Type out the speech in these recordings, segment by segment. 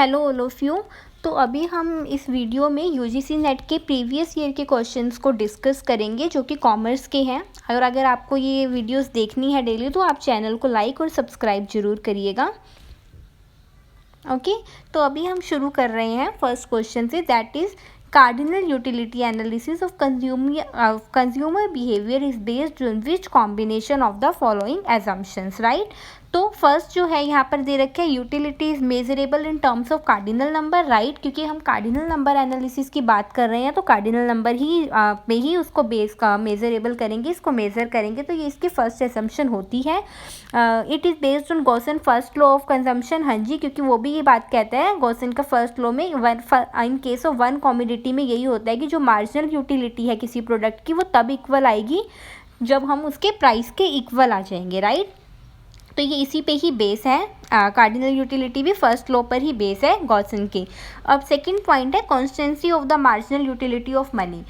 Hello all of you. तो अभी हम इस वीडियो में यूजीसी नेट के प्रीवियस ईयर के क्वेश्चंस को डिस्कस करेंगे जो कि कॉमर्स के हैं। और अगर आपको ये वीडियोस देखनी है डेली तो आप चैनल को लाइक और सब्सक्राइब जरूर करिएगा। ओके, तो अभी हम शुरू कर रहे हैं फर्स्ट क्वेश्चन से, that is cardinal utility analysis of consumer behaviour is based on which combination of the following assumptions, right. तो फर्स्ट जो है यहाँ पर दे रखे हैं utility is measurable in terms of cardinal number, right, क्योंकि हम कार्डिनल नंबर एनालिसिस की बात कर रहे हैं तो कार्डिनल नंबर ही पे ही उसको बेस का मेजरेबल करेंगे, इसको मेजर करेंगे। तो ये इसकी फर्स्ट एसम्पशन होती है। It is based on Gaussian first law of consumption, हाँ जी, क्योंकि वो भी ये बात कहता है गॉसन का फर्स्ट लॉ में in case of one commodity में यही होता है कि जो मार्जिनल यूटिलिटी है किसी प्रोडक्ट की वो तब इक्वल आएगी जब हम उसके प्राइस के इक्वल आ जाएंगे, राइट। तो ये इसी पे ही बेस है, कार्डिनल यूटिलिटी भी फर्स्ट लॉ पर ही बेस है गॉसन के। अब सेकंड पॉइंट है constancy of the marginal utility of money.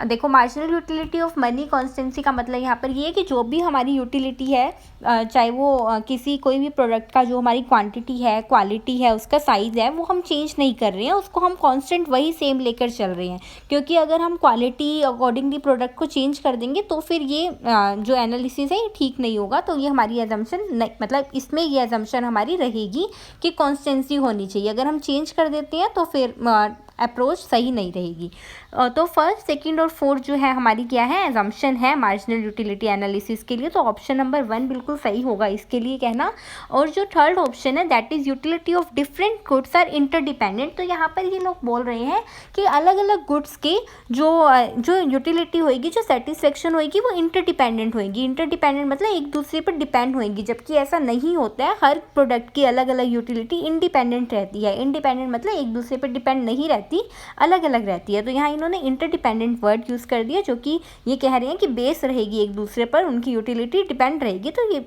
देखो, marginal utility of money constancy का मतलब यहाँ पर ये है कि जो भी हमारी यूटिलिटी है, चाहे वो किसी कोई भी प्रोडक्ट का जो हमारी क्वांटिटी है, क्वालिटी है, उसका साइज़ है, वो हम चेंज नहीं कर रहे हैं, उसको हम कांस्टेंट वही सेम लेकर चल रहे हैं। क्योंकि अगर हम क्वालिटी अकॉर्डिंगली प्रोडक्ट को चेंज कर देंगे तो फिर ये जो एनालिसिस है ये ठीक नहीं होगा। तो ये हमारी एजम्पशन मतलब इसमें ये एजम्पशन हमारी रहेगी कि कॉन्स्टेंसी होनी चाहिए। अगर हम चेंज कर देते हैं तो फिर अप्रोच सही नहीं रहेगी। तो फर्स्ट, सेकंड और फोर्थ जो है हमारी क्या है, एजम्पशन है मार्जिनल यूटिलिटी एनालिसिस के लिए। तो ऑप्शन नंबर 1 बिल्कुल सही होगा इसके लिए कहना। और जो थर्ड ऑप्शन है that is utility of different goods are interdependent. तो यहाँ पर ये लोग बोल रहे हैं कि अलग अलग गुड्स के जो यूटिलिटी होएगी, जो सेटिस्फेक्शन होएगी, वो इंटरडिपेंडेंट होएगी। इंटरडिपेंडेंट मतलब एक दूसरे पर डिपेंड होएगी, जबकि ऐसा नहीं होता है। हर प्रोडक्ट की अलग अलग यूटिलिटी इंडिपेंडेंट रहती है। इंडिपेंडेंट मतलब एक दूसरे पर डिपेंड नहीं रहती, अलग अलग रहती है। तो यहाँ इन्होंने इंटरडिपेंडेंट वर्ड यूज़ कर दिया, जो कि ये कह रहे हैं कि बेस रहेगी एक दूसरे पर, उनकी यूटिलिटी डिपेंड रहेगी। तो ये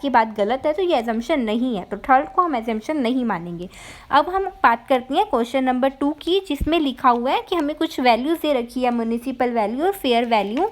बात गलत है, तो ये एजम्पशन नहीं है। तो थर्ड को हम एजम्पशन नहीं मानेंगे। अब हम बात करते हैं क्वेश्चन नंबर 2 की, जिसमें लिखा हुआ है कि हमें कुछ वैल्यूज़ दे रखी है, म्युनिसिपल वैल्यू और फेयर वैल्यू।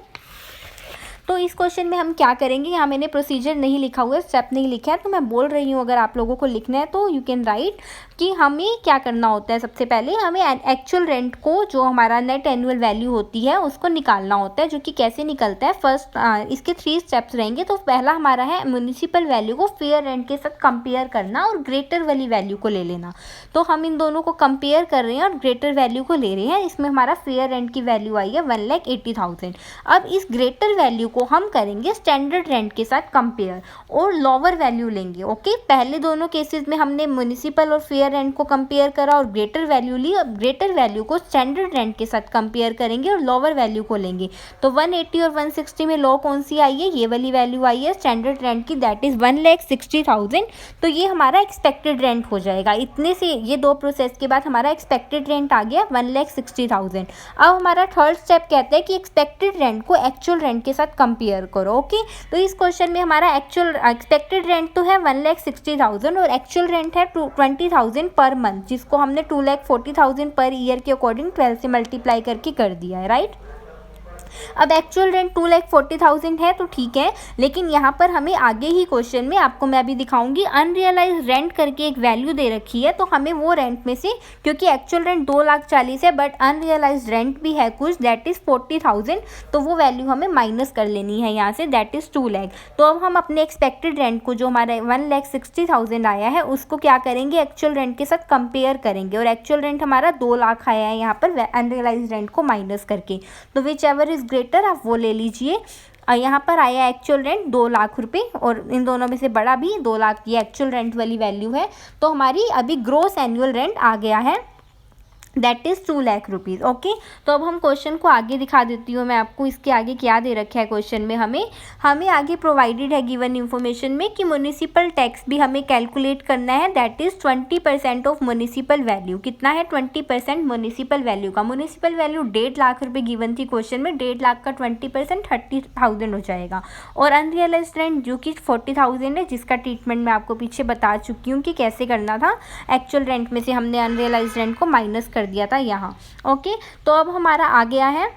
तो इस क्वेश्चन में हम क्या करेंगे, यहाँ मैंने प्रोसीजर नहीं लिखा हुआ है, स्टेप नहीं लिखा है, तो मैं बोल रही हूँ अगर आप लोगों को लिखना है तो यू कैन राइट कि हमें क्या करना होता है। सबसे पहले हमें एक्चुअल रेंट को, जो हमारा नेट एनुअल वैल्यू होती है, उसको निकालना होता है, जो कि कैसे निकलता है। फर्स्ट इसके 3 स्टेप्स रहेंगे। तो पहला हमारा है म्युनिसिपल वैल्यू को फेयर रेंट के साथ कंपेयर करना और ग्रेटर वाली वैल्यू को ले लेना। तो हम इन दोनों को कंपेयर कर रहे हैं और ग्रेटर वैल्यू को ले रहे हैं। इसमें हमारा फेयर रेंट की वैल्यू आई है 1,80,000। अब इस ग्रेटर वैल्यू को हम करेंगे स्टैंडर्ड रेंट के साथ कंपेयर और लोअर वैल्यू लेंगे। ओके, पहले दोनों केसेस में हमने म्युनिसिपल और फेयर रेंट को कंपेयर करा और ग्रेटर वैल्यू ली। अब ग्रेटर वैल्यू को स्टैंडर्ड रेंट के साथ कंपेयर करेंगे और लोअर वैल्यू को लेंगे। तो 180 और 160 में लो कौन सी आई है, ये वाली वैल्यू आई है स्टैंडर्ड रेंट की, दैट इज 1,60,000। तो ये हमारा एक्सपेक्टेड रेंट हो जाएगा। इतने से ये 2 प्रोसेस के बाद हमारा एक्सपेक्टेड रेंट आ गया 1,60,000। अब हमारा थर्ड स्टेप कहता है कि एक्सपेक्टेड रेंट को एक्चुअल रेंट के साथ कंपेयर करो। ओके, तो इस क्वेश्चन में हमारा एक्चुअल एक्सपेक्टेड रेंट तो है 1,60,000 और एक्चुअल रेंट है 20,000 पर मंथ, जिसको हमने 2,40,000 पर ईयर के अकॉर्डिंग 12 से मल्टीप्लाई करके कर दिया है, राइट। अब एक्चुअल रेंट 2,40,000 है तो ठीक है, लेकिन यहाँ पर हमें आगे ही क्वेश्चन में, आपको मैं अभी दिखाऊंगी, अनरियलाइज रेंट करके एक वैल्यू दे रखी है। तो हमें वो रेंट में से, क्योंकि एक्चुअल रेंट 2,40,000 है बट अनरियलाइज रेंट भी है कुछ, दैट इज़ 40,000, तो वो वैल्यू हमें माइनस कर लेनी है यहाँ से, दैट इज़ 2 लाख। तो अब हम अपने एक्सपेक्टेड रेंट को, जो हमारा 1,60,000 आया है, उसको क्या करेंगे, एक्चुअल रेंट के साथ कंपेयर करेंगे। और एक्चुअल रेंट हमारा 2 लाख आया है यहाँ पर अनरियलाइज रेंट को माइनस करके। तो विच एवर इज ग्रेटर आप वो ले लीजिए। यहाँ पर आया एक्चुअल रेंट 2 लाख रुपए और इन दोनों में से बड़ा भी 2 लाख, ये एक्चुअल रेंट वाली वैल्यू है। तो हमारी अभी ग्रोस एनुअल रेंट आ गया है, that is 2 lakh rupees. Okay, तो अब हम क्वेश्चन को आगे दिखा देती हूँ मैं आपको। इसके आगे क्या दे रखा है क्वेश्चन में, हमें आगे प्रोवाइडेड है गिवन इन्फॉर्मेशन में कि म्युनिसिपल टैक्स भी हमें कैलकुलेट करना है, that is 20% of municipal value. कितना है, 20% म्युनिसिपल वैल्यू का। म्युनिसिपल वैल्यू 1.5 लाख रुपये गिवन थी क्वेश्चन में, 1.5 लाख का 20% 30,000 हो जाएगा। और अनरियलाइज रेंट जो कि 40,000 है, जिसका ट्रीटमेंट मैं आपको पीछे बता चुकी हूँ कि कैसे करना था। एक्चुअल रेंट में से हमने अनरियलाइज रेंट को माइनस कर दिया था यहाँ। ओके, तो अब हमारा आ गया है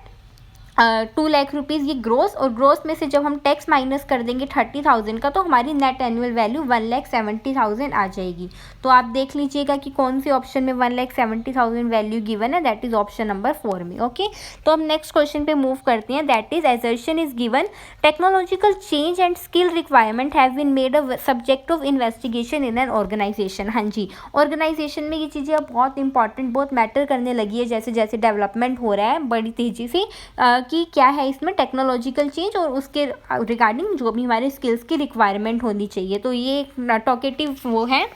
2,00,000 रुपीज़ ये ग्रोस, और ग्रोस में से जब हम टैक्स माइनस कर देंगे 30,000 का, तो हमारी नेट एनुअल वैल्यू 1,70,000 आ जाएगी। तो आप देख लीजिएगा कि कौन सी ऑप्शन में 1,70,000 वैल्यू गिवन है, दैट इज ऑप्शन नंबर 4 में। ओके, तो हम नेक्स्ट क्वेश्चन पे मूव करते हैं, that is assertion is given technological change and skill requirement have been made a subject of investigation in an organisation. हाँ जी, ऑर्गेनाइजेशन में ये चीज़ें अब बहुत इंपॉर्टेंट, बहुत मैटर करने लगी है जैसे जैसे डेवलपमेंट हो रहा है बड़ी तेज़ी से, कि क्या है इसमें टेक्नोलॉजिकल चेंज और उसके रिगार्डिंग जो भी हमारे स्किल्स की रिक्वायरमेंट होनी चाहिए। तो ये एक टॉकेटिव वो है,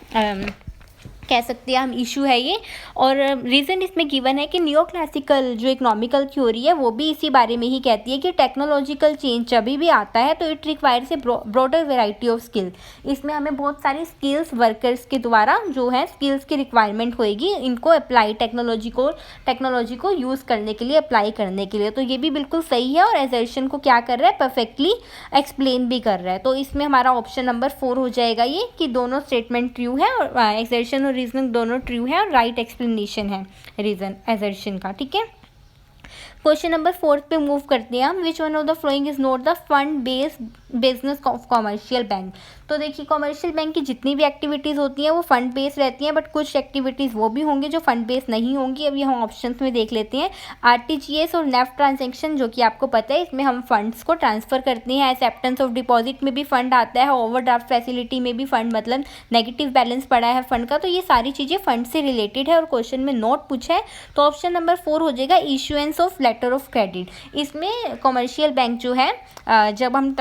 कह सकते हैं हम, इशू है ये। और रीज़न इसमें गिवन है कि न्यो क्लासिकल जो इकोनॉमिकल थ्योरी है वो भी इसी बारे में ही कहती है कि टेक्नोलॉजिकल चेंज जब भी आता है तो it requires a broader variety of skill. इसमें हमें बहुत सारी स्किल्स वर्कर्स के द्वारा जो है स्किल्स की रिक्वायरमेंट होएगी, इनको अप्लाई टेक्नोलॉजी को यूज़ करने के लिए, अप्लाई करने के लिए। तो ये भी बिल्कुल सही है और एजर्शन को क्या कर रहा है, परफेक्टली एक्सप्लेन भी कर रहा है। तो इसमें हमारा ऑप्शन नंबर 4 हो जाएगा ये, कि दोनों स्टेटमेंट ट्रू है और एजर्शन और रीजनिंग दोनों ट्रू है और राइट एक्सप्लेनेशन है रीजन एजर्शन का। ठीक है, क्वेश्चन नंबर 4 पे मूव करते हैं हम। Which one of the following is not the fund based business of commercial bank. तो देखिए, कॉमर्शियल बैंक की जितनी भी एक्टिविटीज़ होती हैं वो फंड बेस्ड रहती हैं, बट कुछ एक्टिविटीज़ वो भी होंगी जो फंड बेस्ड नहीं होंगी। अभी हम ऑप्शंस में देख लेते हैं। आरटीजीएस और नेफ्ट ट्रांजेक्शन, जो कि आपको पता है, इसमें हम फंड्स को ट्रांसफ़र करते हैं। एक्सेप्टेंस ऑफ डिपॉजिट में भी फंड आता है, ओवरड्राफ्ट फैसिलिटी में भी फंड, मतलब नेगेटिव बैलेंस पड़ा है फंड का। तो ये सारी चीज़ें फंड से रिलेटेड है और क्वेश्चन में नोट पूछा है। तो ऑप्शन नंबर 4 हो जाएगा issuance of letter of credit. इसमें कॉमर्शियल बैंक जो है, जब हम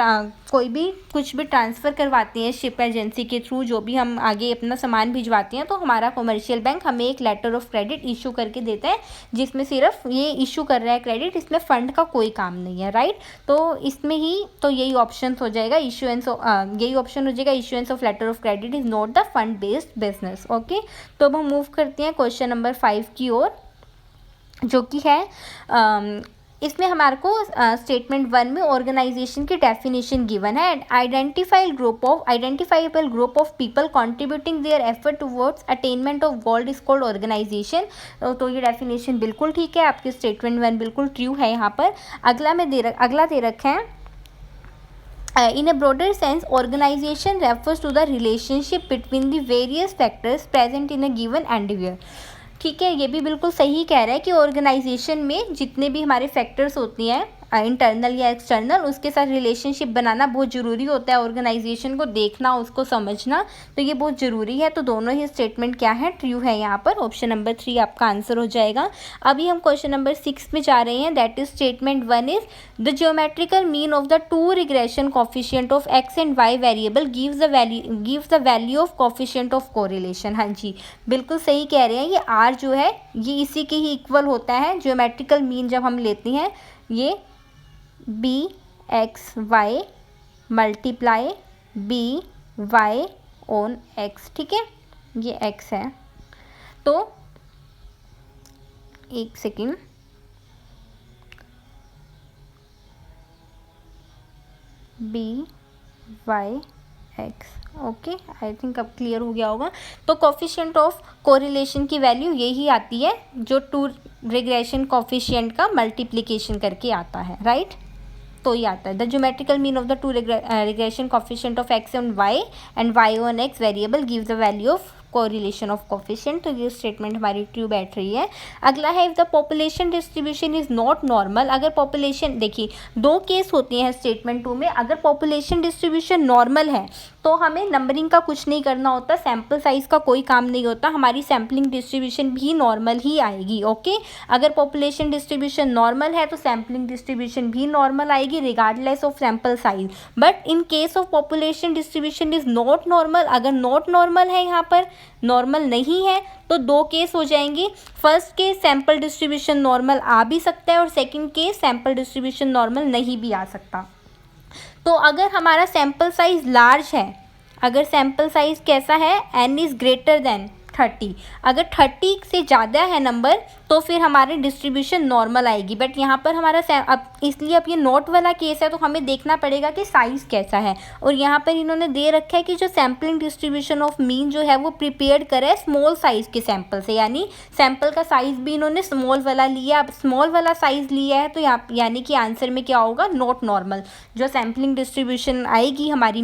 कोई भी कुछ भी ट्रांसफ़र करवाते हैं शिप एजेंसी के थ्रू, जो भी हम आगे अपना सामान भिजवाते हैं, तो हमारा कॉमर्शियल बैंक हमें एक लेटर ऑफ क्रेडिट इशू करके देता है, जिसमें सिर्फ ये इशू कर रहा है क्रेडिट, इसमें फ़ंड का कोई काम नहीं है, राइट। तो इसमें ही तो यही ऑप्शन हो जाएगा, यही ऑप्शन हो जाएगा, issuance of letter of credit is not the fund based business. Okay, तो अब हम मूव करते हैं क्वेश्चन नंबर 5 की ओर, जो कि है इसमें हमारे को स्टेटमेंट 1 में ऑर्गेनाइजेशन की डेफिनेशन गिवन है। Identifiable group of people contributing their effort towards attainment of goal is called organisation. तो ये डेफिनेशन बिल्कुल ठीक है, आपके स्टेटमेंट 1 बिल्कुल ट्रू है यहाँ पर। अगला दे रखा है, in a broader sense, organization refers to the relationship between the various factors present in a given endeavor। ठीक है, ये भी बिल्कुल सही कह रहा है कि ऑर्गेनाइजेशन में जितने भी हमारे फैक्टर्स होती हैं, इंटरनल या एक्सटर्नल, उसके साथ रिलेशनशिप बनाना बहुत ज़रूरी होता है। ऑर्गेनाइजेशन को देखना, उसको समझना, तो ये बहुत ज़रूरी है। तो दोनों ही स्टेटमेंट क्या है, ट्रू है यहाँ पर। ऑप्शन नंबर 3 आपका आंसर हो जाएगा। अभी हम क्वेश्चन नंबर 6 में जा रहे हैं, that is statement 1 is the geometrical mean of the two regression coefficient of X and Y variable gives the value of coefficient of correlation. हाँ जी, बिल्कुल सही कह रहे हैं। ये आर जो है ये इसी के ही इक्वल होता है। ज्योमेट्रिकल मीन जब हम लेते हैं, ये B X Y multiply B Y on X. ठीक है, ये एक्स है, तो एक second, B Y X. Okay, I think अब क्लियर हो गया होगा। तो कोफिशिएंट ऑफ कोरिलेशन की वैल्यू यही आती है जो टू रिग्रेशन कोफिशिएंट का मल्टीप्लिकेशन करके आता है, राइट। तो ये आता है the geometrical mean of the two regression coefficient of X on Y and Y on x variable gives the value of correlation of coefficient. तो ये स्टेटमेंट हमारी ट्रू बैठ रही है। अगला है, if the population distribution is not normal. अगर population, देखिए दो केस होती हैं स्टेटमेंट 2 में। अगर पॉपुलेशन डिस्ट्रीब्यूशन नॉर्मल है तो हमें नंबरिंग का कुछ नहीं करना होता, सैम्पल साइज का कोई काम नहीं होता, हमारी सैम्पलिंग डिस्ट्रीब्यूशन भी नॉर्मल ही आएगी। ओके, अगर पॉपुलेशन डिस्ट्रीब्यूशन नॉर्मल है तो सैम्पलिंग डिस्ट्रीब्यूशन भी नॉर्मल आएगी regardless of sample size. But in case of population distribution is not normal, अगर नॉट नॉर्मल है, यहाँ पर नॉर्मल नहीं है, तो दो केस हो जाएंगे। First case sample distribution normal आ भी सकता है और second case sample distribution normal नहीं भी आ सकता। तो अगर हमारा सैम्पल साइज लार्ज है, अगर सैम्पल साइज कैसा है, n इज़ ग्रेटर देन 30। अगर 30 से ज़्यादा है नंबर तो फिर हमारी डिस्ट्रीब्यूशन नॉर्मल आएगी, बट यहाँ पर हमारा अब इसलिए अब ये नोट वाला केस है तो हमें देखना पड़ेगा कि साइज़ कैसा है। और यहाँ पर इन्होंने दे रखा है कि जो सैम्पलिंग डिस्ट्रीब्यूशन ऑफ मीन जो है वो प्रिपेयर्ड करे स्मॉल साइज़ के सैंपल से, यानी सैंपल का साइज़ भी इन्होंने स्मॉल वाला लिया। अब स्मॉल वाला साइज़ लिया है तो यानी कि आंसर में क्या होगा, नॉट नॉर्मल। जो सैम्पलिंग डिस्ट्रीब्यूशन आएगी हमारी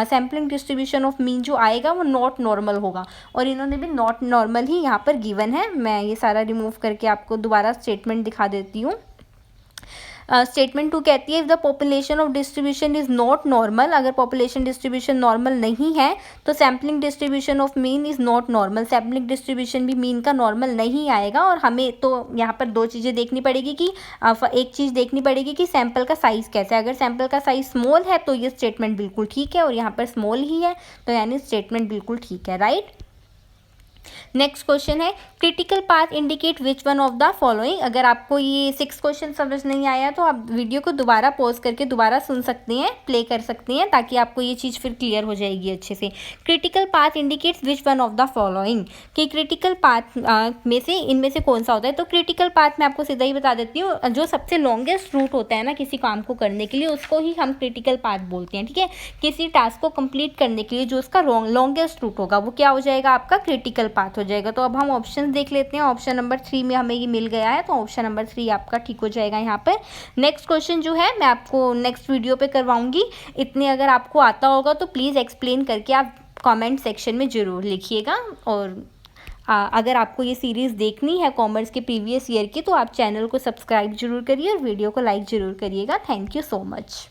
सैम्पलिंग डिस्ट्रीब्यूशन ऑफ मीन जो आएगा वो नॉट नॉर्मल होगा, और इन्होंने भी नॉट नॉर्मल ही यहाँ पर गिवन है। मैं ये सारा रिमूव करके आपको दोबारा स्टेटमेंट दिखा देती हूँ। स्टेटमेंट 2 कहती है if the population of distribution is not normal, अगर पॉपुलेशन डिस्ट्रीब्यूशन नॉर्मल नहीं है तो sampling distribution of mean is not normal, sampling distribution भी मीन का नॉर्मल नहीं आएगा। और हमें तो यहाँ पर दो चीज़ें देखनी पड़ेगी कि एक चीज़ देखनी पड़ेगी कि सैम्पल का साइज़ कैसा है। अगर सैम्पल का साइज़ स्मॉल है तो ये स्टेटमेंट बिल्कुल ठीक है, और यहाँ पर स्मॉल ही है तो यानी स्टेटमेंट बिल्कुल ठीक है, राइट। नेक्स्ट क्वेश्चन है critical path indicate which one of the following. अगर आपको ये 6 क्वेश्चन समझ नहीं आया तो आप वीडियो को दोबारा पॉज करके दोबारा सुन सकते हैं, प्ले कर सकते हैं, ताकि आपको ये चीज़ फिर क्लियर हो जाएगी अच्छे से। Critical path indicates which one of the following, कि क्रिटिकल पाथ में से इनमें से कौन सा होता है। तो क्रिटिकल पाथ मैं आपको सीधा ही बता देती हूँ, जो सबसे लॉन्गेस्ट रूट होता है ना किसी काम को करने के लिए, उसको ही हम क्रिटिकल पाथ बोलते हैं, ठीक है। किसी टास्क को कंप्लीट करने के लिए जो उसका लॉन्गेस्ट रूट होगा वो क्या हो जाएगा, आपका क्रिटिकल पाथ हो जाएगा। तो अब हम ऑप्शन देख लेते हैं। ऑप्शन नंबर 3 में हमें ये मिल गया है, तो ऑप्शन नंबर 3 आपका ठीक हो जाएगा यहाँ पर। नेक्स्ट क्वेश्चन जो है मैं आपको नेक्स्ट वीडियो पे करवाऊंगी। इतने अगर आपको आता होगा तो प्लीज़ एक्सप्लेन करके आप कमेंट सेक्शन में ज़रूर लिखिएगा। और अगर आपको ये सीरीज़ देखनी है कॉमर्स के प्रीवियस ईयर की तो आप चैनल को सब्सक्राइब जरूर करिए और वीडियो को लाइक ज़रूर करिएगा। Thank you so much.